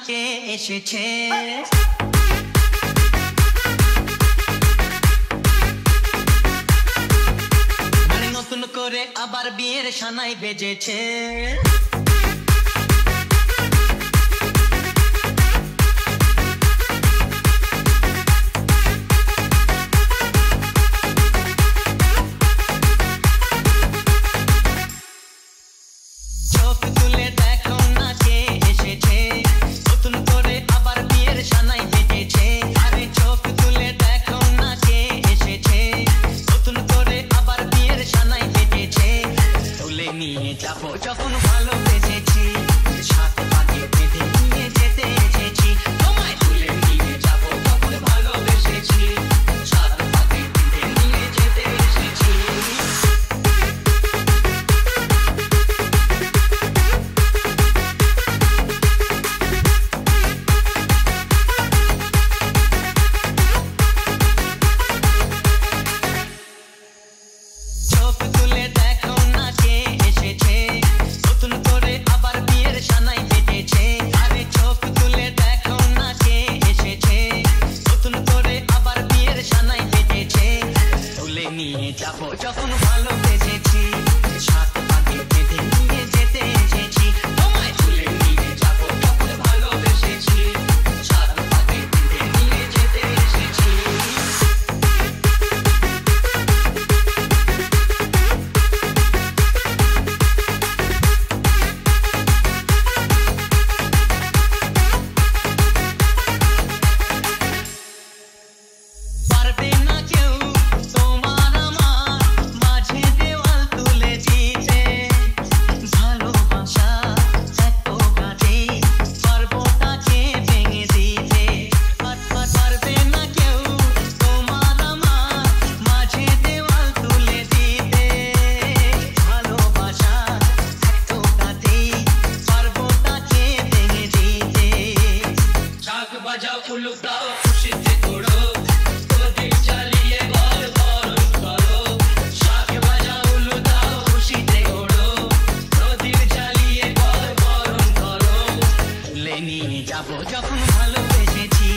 কে এসেছে মানে নতুন করে আবার বিয়ের সানাই বেজেছে যখন ভালোবেসেছি সাত পাকে বেঁধে নিয়ে যেতে এসেছি তোমায় তুলে নিয়ে যাবো যখন ভালোবেসেছি সাত পাকে বেঁধে নিয়ে যেতে এসেছি চোখ তুলে দেখো না কে এসেছে নতুন করে আবার বিয়ের সানাই বেজেছে আরে চোখ তুলে দেখো না কে এসেছে নতুন করে আবার বিয়ের সানাই বেজেছে তুলে নিয়ে যাবো যখন ভালোবেসেছি সাত পাকে বেঁধে নিয়ে যেতে এসেছি তোমায় তুলে নিয়ে যাবো যখন ভালোবেসেছি সাত পাকে বেঁধে নিয়ে যেতে এসেছি যখন ভালোবেসেছি